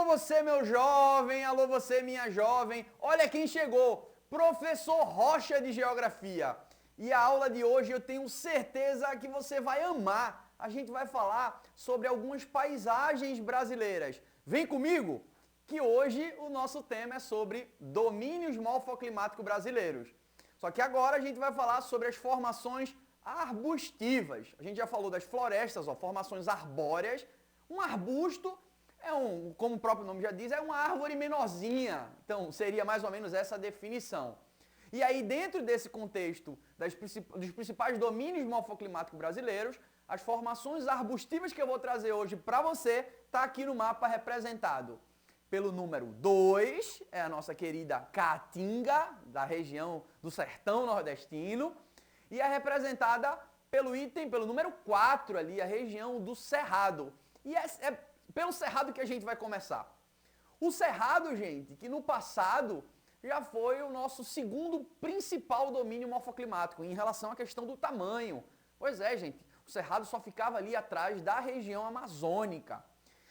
Alô você meu jovem, alô você minha jovem, olha quem chegou, professor Rocha de Geografia. E a aula de hoje eu tenho certeza que você vai amar. A gente vai falar sobre algumas paisagens brasileiras. Vem comigo, que hoje o nosso tema é sobre domínios morfoclimáticos brasileiros. Só que agora a gente vai falar sobre as formações arbustivas. A gente já falou das florestas, formações arbóreas. Um arbusto como o próprio nome já diz, é uma árvore menorzinha. Então, seria mais ou menos essa a definição. E aí, dentro desse contexto dos principais domínios morfoclimáticos brasileiros, as formações arbustivas que eu vou trazer hoje para você, está aqui no mapa representado. Pelo número 2, é a nossa querida Caatinga, da região do sertão nordestino, e é representada pelo número 4 ali, a região do Cerrado. E é pelo Cerrado que a gente vai começar. O Cerrado, gente, que no passado já foi o nosso segundo principal domínio morfoclimático em relação à questão do tamanho. Pois é, gente, o Cerrado só ficava ali atrás da região amazônica.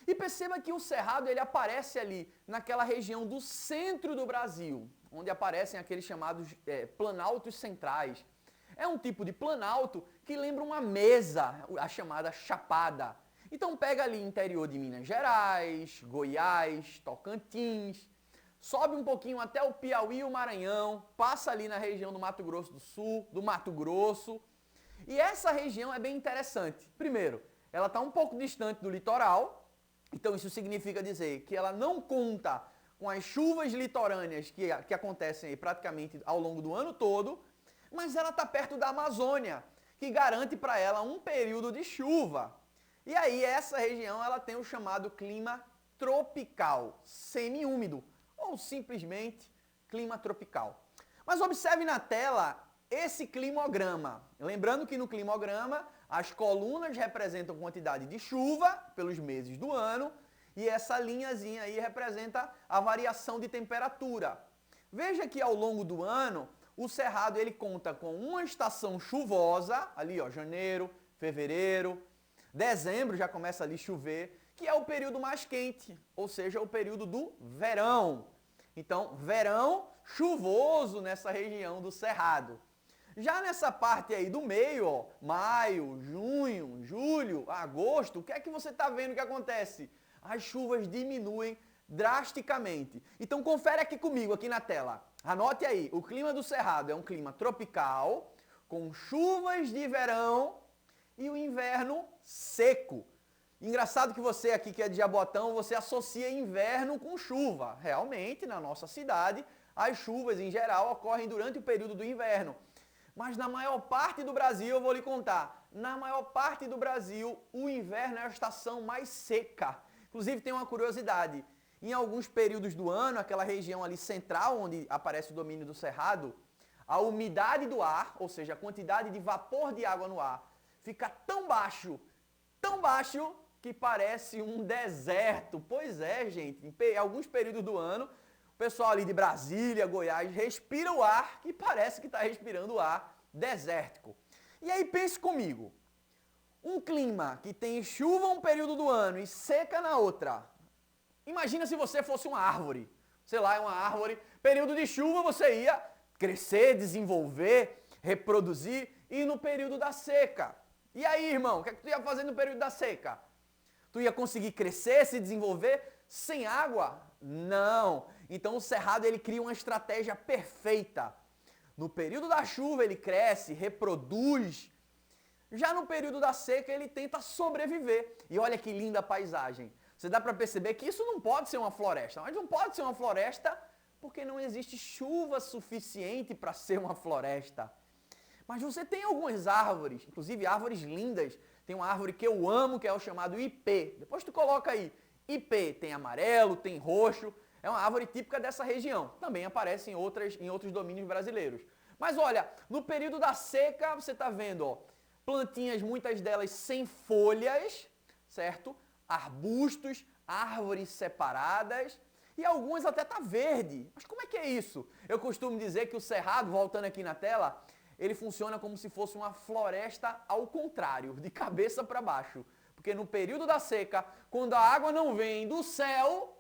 E perceba que o Cerrado ele aparece ali naquela região do centro do Brasil, onde aparecem aqueles chamados planaltos centrais. É um tipo de planalto que lembra uma mesa, a chamada chapada. Então pega ali interior de Minas Gerais, Goiás, Tocantins, sobe um pouquinho até o Piauí e o Maranhão, passa ali na região do Mato Grosso do Sul, do Mato Grosso. E essa região é bem interessante. Primeiro, ela está um pouco distante do litoral, então isso significa dizer que ela não conta com as chuvas litorâneas que acontecem aí praticamente ao longo do ano todo, mas ela está perto da Amazônia, que garante para ela um período de chuva. E aí essa região ela tem o chamado clima tropical, semiúmido, ou simplesmente clima tropical. Mas observe na tela esse climograma. Lembrando que no climograma as colunas representam quantidade de chuva pelos meses do ano e essa linhazinha aí representa a variação de temperatura. Veja que ao longo do ano o Cerrado ele conta com uma estação chuvosa, ali ó, janeiro, fevereiro, dezembro já começa ali a chover, que é o período mais quente, ou seja, o período do verão. Então, verão chuvoso nessa região do Cerrado. Já nessa parte aí do meio, ó, maio, junho, julho, agosto, o que é que você está vendo que acontece? As chuvas diminuem drasticamente. Então, confere aqui comigo, aqui na tela. Anote aí, o clima do Cerrado é um clima tropical, com chuvas de verão e o inverno seco. Engraçado que você aqui que é de Jabotão, você associa inverno com chuva. Realmente, na nossa cidade, as chuvas em geral ocorrem durante o período do inverno. Mas na maior parte do Brasil, eu vou lhe contar, na maior parte do Brasil, o inverno é a estação mais seca. Inclusive tem uma curiosidade, em alguns períodos do ano, aquela região ali central, onde aparece o domínio do Cerrado, a umidade do ar, ou seja, a quantidade de vapor de água no ar, fica tão baixo que parece um deserto. Pois é, gente, em alguns períodos do ano, o pessoal ali de Brasília, Goiás, respira o ar que parece que está respirando o ar desértico. E aí pense comigo, um clima que tem chuva um período do ano e seca na outra. Imagina se você fosse uma árvore, sei lá, é uma árvore, período de chuva você ia crescer, desenvolver, reproduzir, e no período da seca. E aí, irmão, o que é que tu ia fazer no período da seca? Tu ia conseguir crescer, se desenvolver sem água? Não. Então o Cerrado ele cria uma estratégia perfeita. No período da chuva ele cresce, reproduz. Já no período da seca ele tenta sobreviver. E olha que linda a paisagem. Você dá para perceber que isso não pode ser uma floresta. Mas não pode ser uma floresta porque não existe chuva suficiente para ser uma floresta. Mas você tem algumas árvores, inclusive árvores lindas. Tem uma árvore que eu amo, que é o chamado ipê. Depois tu coloca aí. Ipê tem amarelo, tem roxo. É uma árvore típica dessa região. Também aparece em outros domínios brasileiros. Mas olha, no período da seca, você está vendo, ó, plantinhas, muitas delas sem folhas, certo? Arbustos, árvores separadas. E algumas até tá verde. Mas como é que é isso? Eu costumo dizer que o Cerrado, voltando aqui na tela, ele funciona como se fosse uma floresta ao contrário, de cabeça para baixo. Porque no período da seca, quando a água não vem do céu,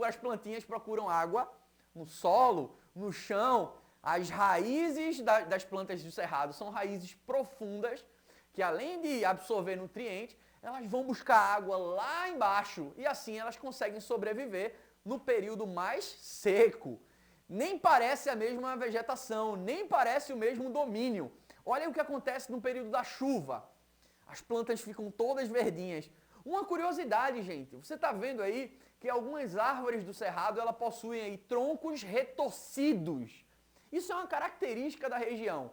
as plantinhas procuram água no solo, no chão. As raízes das plantas do cerrado são raízes profundas, que além de absorver nutrientes, elas vão buscar água lá embaixo e assim elas conseguem sobreviver no período mais seco. Nem parece a mesma vegetação, nem parece o mesmo domínio. Olha o que acontece no período da chuva. As plantas ficam todas verdinhas. Uma curiosidade, gente, você está vendo aí que algumas árvores do cerrado elas possuem aí troncos retorcidos. Isso é uma característica da região.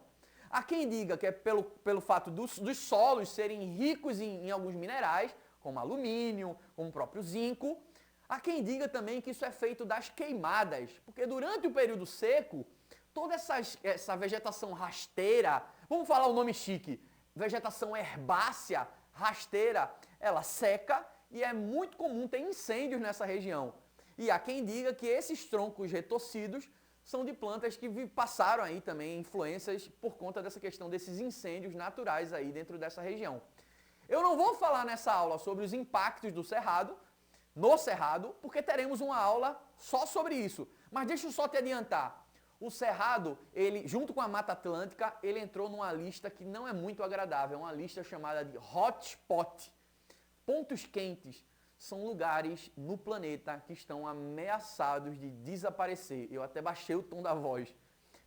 Há quem diga que é pelo fato dos solos serem ricos em alguns minerais, como alumínio, como o próprio zinco. Há quem diga também que isso é feito das queimadas, porque durante o período seco, toda essa vegetação rasteira, vamos falar o nome chique, vegetação herbácea, rasteira, ela seca e é muito comum ter incêndios nessa região. E há quem diga que esses troncos retorcidos são de plantas que passaram aí também influências por conta dessa questão desses incêndios naturais aí dentro dessa região. Eu não vou falar nessa aula sobre os impactos do cerrado, no cerrado, porque teremos uma aula só sobre isso. Mas deixa eu só te adiantar. O cerrado, ele, junto com a Mata Atlântica, ele entrou numa lista que não é muito agradável, uma lista chamada de hotspot. Pontos quentes são lugares no planeta que estão ameaçados de desaparecer. Eu até baixei o tom da voz,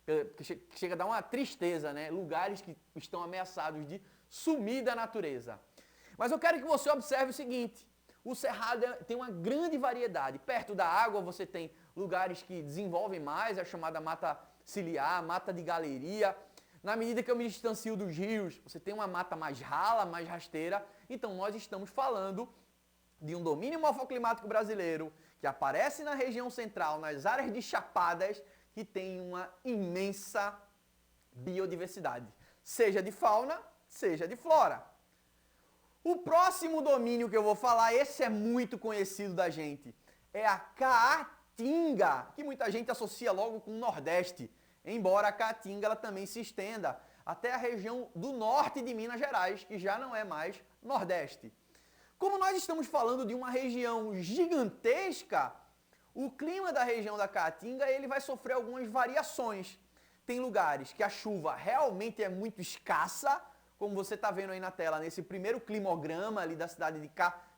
porque chega a dar uma tristeza, né? Lugares que estão ameaçados de sumir da natureza. Mas eu quero que você observe o seguinte, o cerrado tem uma grande variedade. Perto da água você tem lugares que desenvolvem mais, a chamada mata ciliar, mata de galeria. Na medida que eu me distancio dos rios, você tem uma mata mais rala, mais rasteira. Então nós estamos falando de um domínio morfoclimático brasileiro que aparece na região central, nas áreas de chapadas, que tem uma imensa biodiversidade, seja de fauna, seja de flora. O próximo domínio que eu vou falar, esse é muito conhecido da gente, é a Caatinga, que muita gente associa logo com o Nordeste, embora a Caatinga ela também se estenda até a região do norte de Minas Gerais, que já não é mais Nordeste. Como nós estamos falando de uma região gigantesca, o clima da região da Caatinga ele vai sofrer algumas variações. Tem lugares que a chuva realmente é muito escassa, como você está vendo aí na tela, nesse primeiro climograma ali da cidade de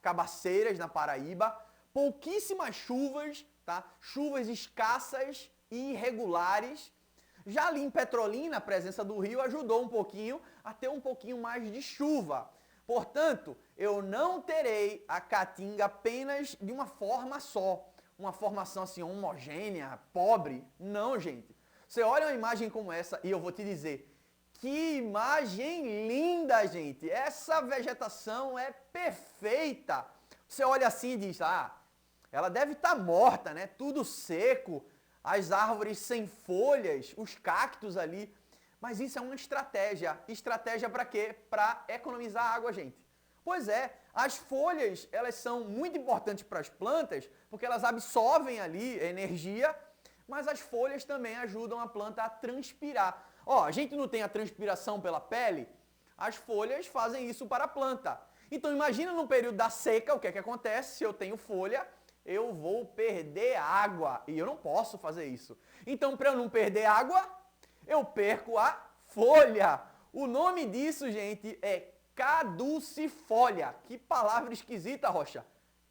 Cabaceiras, na Paraíba. Pouquíssimas chuvas, tá? Chuvas escassas e irregulares. Já ali em Petrolina, a presença do rio ajudou um pouquinho a ter um pouquinho mais de chuva. Portanto, eu não terei a Caatinga apenas de uma forma só, uma formação assim homogênea, pobre. Não, gente. Você olha uma imagem como essa e eu vou te dizer, que imagem linda, gente. Essa vegetação é perfeita. Você olha assim e diz, ela deve estar morta, né? Tudo seco, as árvores sem folhas, os cactos ali. Mas isso é uma estratégia. Estratégia para quê? Para economizar água, gente. Pois é, as folhas, elas são muito importantes para as plantas, porque elas absorvem ali energia, mas as folhas também ajudam a planta a transpirar. Ó, a gente não tem a transpiração pela pele, as folhas fazem isso para a planta. Então imagina no período da seca, o que é que acontece? Se eu tenho folha, eu vou perder água, e eu não posso fazer isso. Então, para eu não perder água, eu perco a folha. O nome disso, gente, é caducifólia. Que palavra esquisita, Rocha.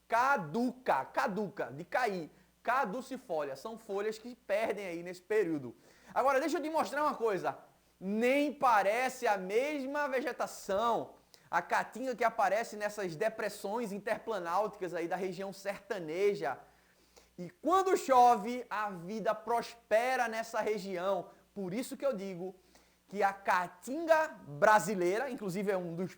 Caduca, de cair. Caducifólia. São folhas que perdem aí nesse período. Agora, deixa eu te mostrar uma coisa. Nem parece a mesma vegetação. A caatinga que aparece nessas depressões interplanáuticas aí da região sertaneja. E quando chove, a vida prospera nessa região. Por isso que eu digo que a caatinga brasileira, inclusive é um dos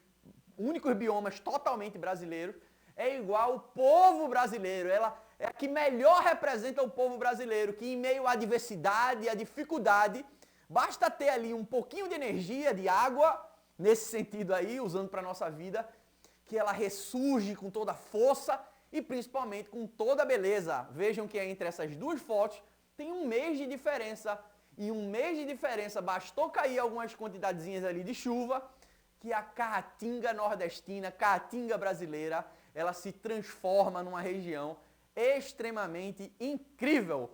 únicos biomas totalmente brasileiros, é igual ao povo brasileiro. Ela é a que melhor representa o povo brasileiro, que em meio à adversidade e à dificuldade, basta ter ali um pouquinho de energia, de água, nesse sentido aí, usando para a nossa vida, que ela ressurge com toda a força e principalmente com toda a beleza. Vejam que entre essas duas fotos tem um mês de diferença. E um mês de diferença, bastou cair algumas quantidadezinhas ali de chuva, que a caatinga nordestina, caatinga brasileira, ela se transforma numa região extremamente incrível.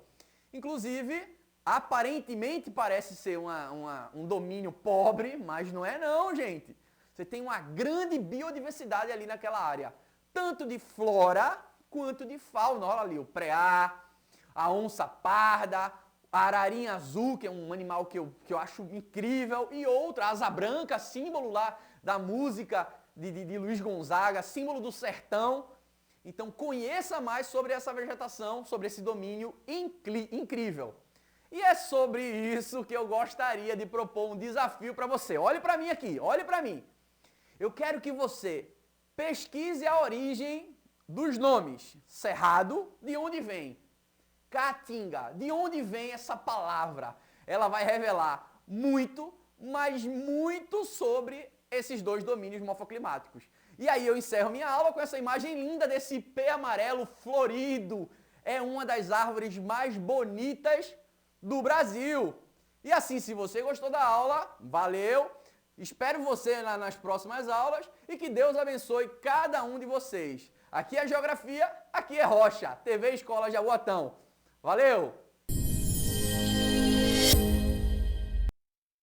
Inclusive, aparentemente parece ser um domínio pobre, mas não é não, gente. Você tem uma grande biodiversidade ali naquela área, tanto de flora quanto de fauna. Olha ali, o preá, a onça parda, a ararinha azul, que é um animal que eu acho incrível, e outra, a asa branca, símbolo lá da música de Luiz Gonzaga, símbolo do sertão. Então conheça mais sobre essa vegetação, sobre esse domínio incrível. E é sobre isso que eu gostaria de propor um desafio para você. Olhe para mim aqui, olhe para mim. Eu quero que você pesquise a origem dos nomes. Cerrado, de onde vem? Caatinga, de onde vem essa palavra? Ela vai revelar muito, mas muito sobre esses dois domínios morfoclimáticos. E aí eu encerro minha aula com essa imagem linda desse ipê amarelo florido. É uma das árvores mais bonitas do Brasil. E assim, se você gostou da aula, valeu! Espero você lá nas próximas aulas e que Deus abençoe cada um de vocês. Aqui é Geografia, aqui é Rocha, TV Escola Jaboatão. Valeu!